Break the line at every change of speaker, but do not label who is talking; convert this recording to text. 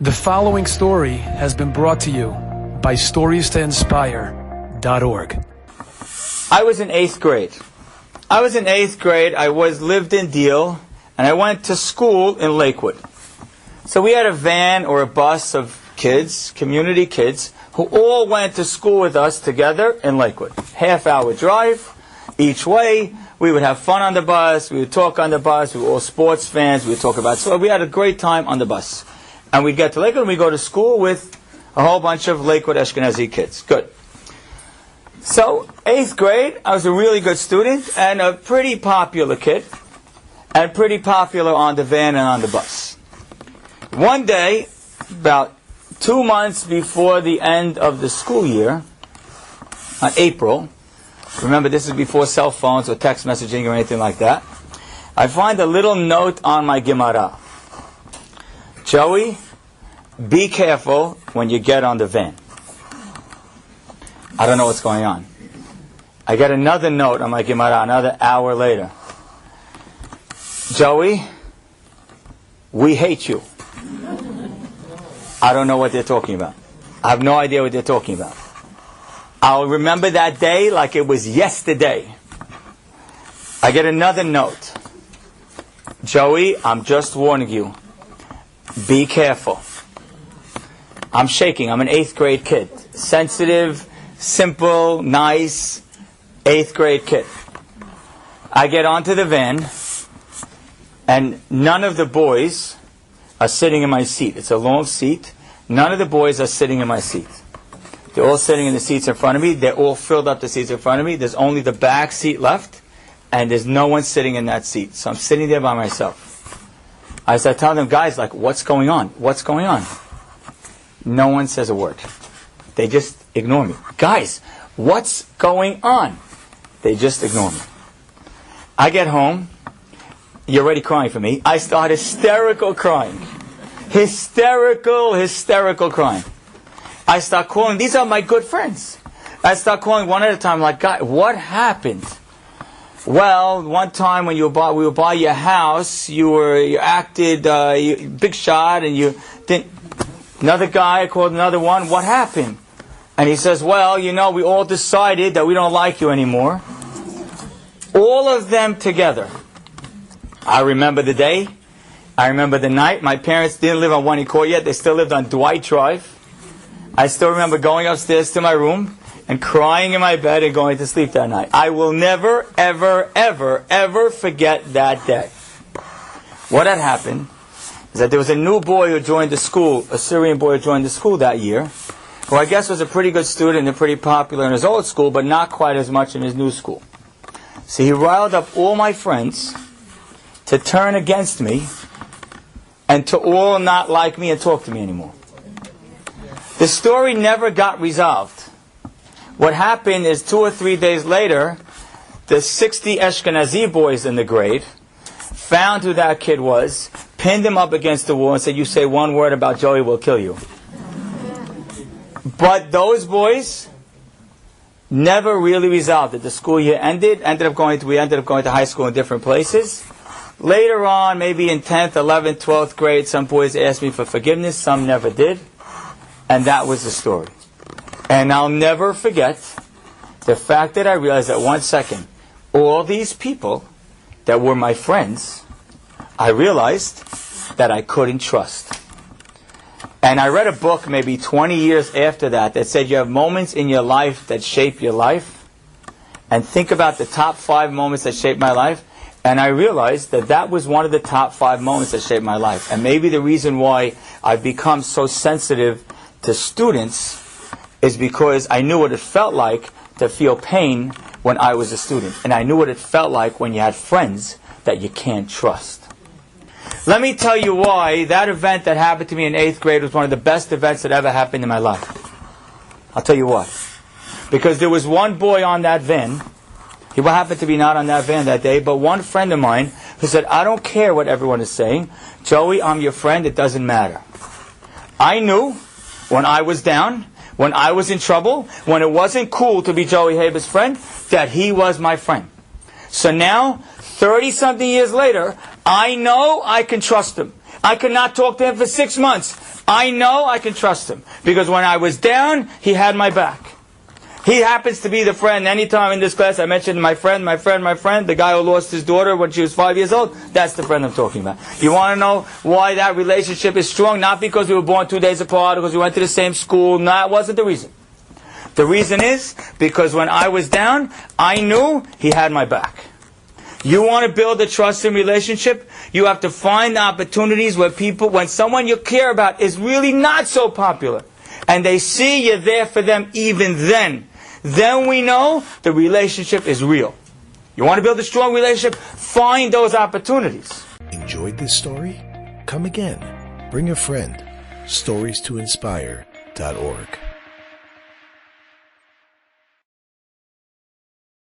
The following story has been brought to you by StoriesToInspire.org.
I was in 8th grade. I lived in Deal, and I went to school in Lakewood. So we had a van or a bus of kids, community kids, who all went to school with us together in Lakewood. Half-hour drive each way. We would have fun on the bus. We would talk on the bus. We were all sports fans. We would talk about... So we had a great time on the bus. And we'd get to Lakewood and we'd go to school with a whole bunch of Lakewood Ashkenazi kids. Good. So, 8th grade, I was a really good student and a pretty popular kid. And pretty popular on the van and on the bus. One day, about 2 months before the end of the school year, on April, remember this is before cell phones or text messaging or anything like that, I find a little note on my Gemara. Joey, be careful when you get on the van. I don't know what's going on. I get another note on my Gemara another hour later. Joey, we hate you. I don't know what they're talking about. I have no idea what they're talking about. I'll remember that day like it was yesterday. I get another note. Joey, I'm just warning you. Be careful. I'm shaking. I'm an 8th grade kid. Sensitive, simple, nice 8th grade kid. I get onto the van, and none of the boys are sitting in my seat. It's a long seat. None of the boys are sitting in my seat. They're all sitting in the seats in front of me. They're all filled up the seats in front of me. There's only the back seat left, and there's no one sitting in that seat. So I'm sitting there by myself. I start telling them, guys, like, what's going on? What's going on? No one says a word. They just ignore me. Guys, what's going on? They just ignore me. I get home. You're already crying for me. I start hysterical crying. Hysterical crying. I start calling. These are my good friends. I start calling one at a time, like, guy, what happened? Well, one time when we were by your house, you acted big shot, and you didn't. Another guy, I called another one. What happened? And he says, well, we all decided that we don't like you anymore. All of them together. I remember the day. I remember the night. My parents didn't live on One Court yet. They still lived on Dwight Drive. I still remember going upstairs to my room and crying in my bed and going to sleep that night. I will never, ever, ever, ever forget that day. What had happened is that there was a new boy who joined the school, a Syrian boy who joined the school that year, who I guess was a pretty good student and pretty popular in his old school, but not quite as much in his new school. So he riled up all my friends to turn against me and to all not like me and talk to me anymore. The story never got resolved. What happened is 2 or 3 days later, the 60 Ashkenazi boys in the grade found who that kid was, pinned him up against the wall and said, you say one word about Joey, we'll kill you. But those boys never really resolved it. The school year ended. We ended up going to high school in different places. Later on, maybe in 10th, 11th, 12th grade, some boys asked me for forgiveness. Some never did. And that was the story. And I'll never forget the fact that I realized that 1 second, all these people that were my friends, I realized that I couldn't trust. And I read a book maybe 20 years after that said you have moments in your life that shape your life. And think about the top 5 moments that shaped my life. And I realized that was one of the top 5 moments that shaped my life. And maybe the reason why I've become so sensitive to students is because I knew what it felt like to feel pain when I was a student. And I knew what it felt like when you had friends that you can't trust. Let me tell you why that event that happened to me in 8th grade was one of the best events that ever happened in my life. I'll tell you why. Because there was one boy on that van. He happened to be not on that van that day, but one friend of mine who said, I don't care what everyone is saying. Joey, I'm your friend. It doesn't matter. I knew when I was down, when I was in trouble, when it wasn't cool to be Joey Haber's friend, that he was my friend. So now, 30-something years later, I know I can trust him. I could not talk to him for 6 months. I know I can trust him. Because when I was down, he had my back. He happens to be the friend. Anytime in this class I mentioned my friend, the guy who lost his daughter when she was 5 years old, that's the friend I'm talking about. You want to know why that relationship is strong? Not because we were born 2 days apart, or because we went to the same school. No, that wasn't the reason. The reason is because when I was down, I knew he had my back. You want to build a trusting relationship, you have to find opportunities where people, when someone you care about is really not so popular, and they see you're there for them even then we know the relationship is real. You want to build a strong relationship? Find those opportunities.
Enjoyed this story? Come again. Bring a friend. StoriesToInspire.org